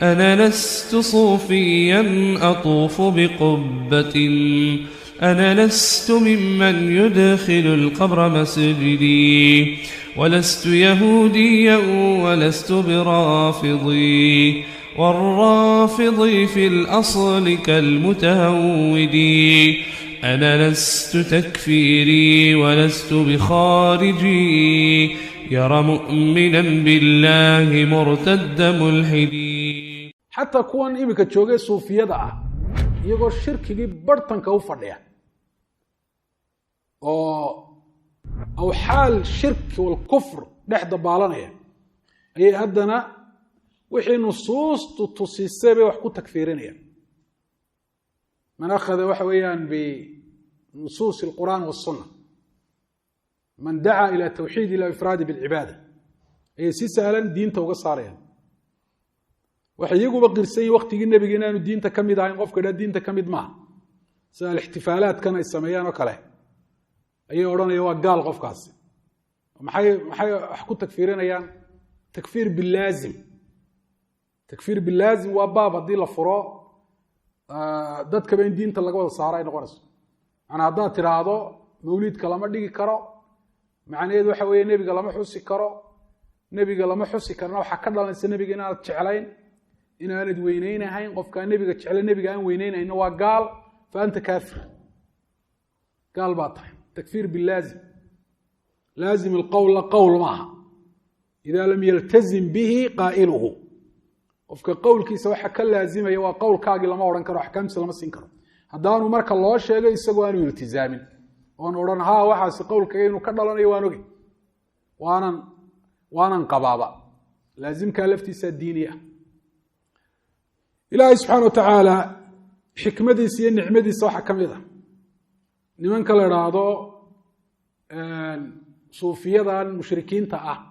أنا لست صوفيا أطوف بقبة، أنا لست ممن يدخل القبر مسجدي، ولست يهوديا ولست برافضي، والرافضي في الأصل كالمتهودي. أنا لست تكفيري ولست بخارجي، يرى مؤمنا بالله مرتد ملحدي. حتى كون إمك تشوجي صوفية يقول شرك دي برتن كوفر أو حال الشرك والكفر نحد بالنا أي هدنا وحي نصوص تصيصي وحكو تكفيرين من أخذ وحويا بنصوص القرآن والسنة، من دعا إلى توحيد إلى إفراد بالعبادة أي سيسالا دين توقصاريا waxay iyagu baqirsan waqtigii nabigeena inuu diinta kamid ahayn qofka dad diinta kamid ma sida ihtifaaladkan ay sameeyaan oo kale ayay oranayaan waa gaal qofkaasi maxay wax ku takfiirinayaan takfiir bilaazim waa baab hadii la furo dadka been diinta laga wada saaray noqonayso ana hadaa tiraado mawlidka lama dhigi karo macnaheedu waxa weeye nabiga lama xusi karo waxa ka dhalanaysa nabiga inaad jeclayn إن أنا وينين هاي قف كان نبي قتشعل النبي قام وينين إنه قال فأنت كافر قال باطل تكفير باللازم لازم القول قول معها إذا لم يلتزم به قائله قف كقول كيس وحكى لازم يوا قول كاجل ما ورن كره حكم سلام السنكر هدانو مرك الله شيء يسقوا أنو التزام وأنا ورن ها وحاس قول كأنه كذا يوانوجي وأنا قبابة لازم كلفتي سدينية إلهي سبحانه وتعالى حكمتي سي نعمتي صح كميدا نمان كلا راضو صوفيا المشركين تا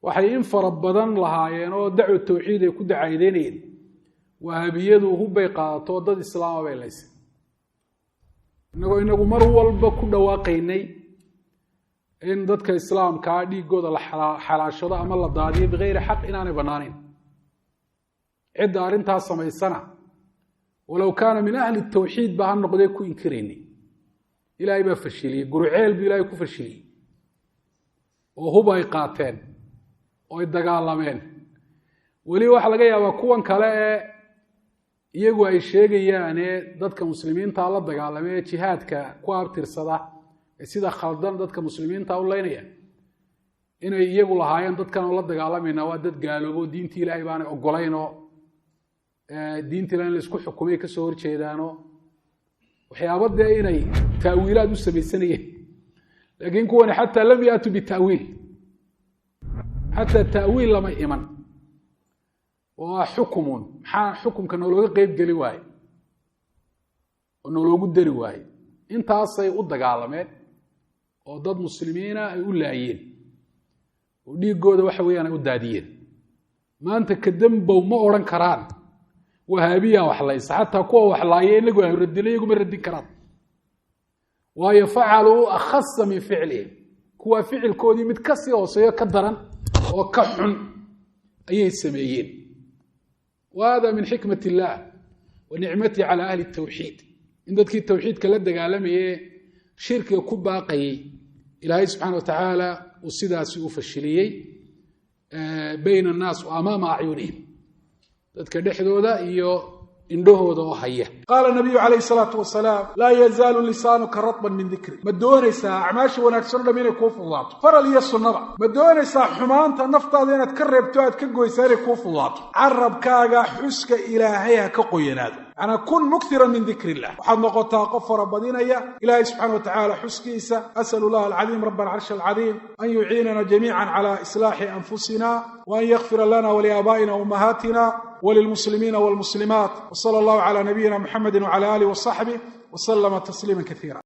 waxay in farabadan lahaayeen oo dacwo tawxiid ay ku dacaydeeneen wahabiyadu hubay qaato dad islaam bay leeyeen inagu mar walba ku dhawaaqaynay in dadka islaamka dhigooda la xalaashado ama la daadiyo bigeeyr xaq inaanay banaanin عد أرنتها سمي السنة ولو كان من أهل التوحيد بها النقضي يكون إنكريني إلهي بفشلي قرعيل بإلهي كفشلي وهو بايقاتين ويدقالمين ولي واحد لقيا وكوان كلا يقوى الشيء يعني ضدك مسلمين تعالى دقالمين جهادك كواب ترصده سيدا خالدان ضدك مسلمين تعالى إنه يقول لهايان ضدك الله دقالمين وادد قالوا دينتي إلهي باني أقولينه diinta la isku xukumay ka soo horjeedaano waxyaabada inay taawiilaad u sameeysanayeen laakiin kuwan hatta lam yaatu bi taawiil hatta taawiil lama iman waa xukumun xukumka looga qayb gali waay oo loogu dari waay intaasay u dagaalameen oo dad muslimiina ay u laayeen oo dhiigooda waxa weeyaan u daadiyeen maanta ka dambow ma oran karaan وهابية وحلايس حتى كوا وحلايين لقوا يردلي يقوم يردين كرام ويفعلوا أخص من فعله كوا فعل كودي متكسي وصيا كدرا وكحن أي السميين وهذا من حكمة الله ونعمته على أهل التوحيد إن ذلك التوحيد كالدق عالمي شرك يكون باقي إلهي سبحانه وتعالى والسيدة سيوف الشليي بين الناس وأمام أعينهم dadka dhexdooda iyo indhahooda oo haya qaal nabiga kaleey salaatu wasalaam la yazaalu lisaanuka ratban min dhikri ma doonaysa acmaash wanaagsan dhameeyay ku fudaato faral iyo sunnada ma doonaysa xumaanta naftaada inaad ka reebto aad ka goysaay ku fudaato arabkaaga xuska ilaahay ka qoyanaado ana kun mukthira min dhikrillah waxaad noqotaa qof farabadinaya ilaahay subhanahu wa ta'ala xuskiisa asallallahu al-azim rabbul arsh al-azim an yu'inana jami'an ala islahi anfusina wa an yaghfir lana wa li abaina wa ummahatina وللمسلمين والمسلمات وصلى الله على نبينا محمد وعلى آله وصحبه وسلم تسليما كثيرا.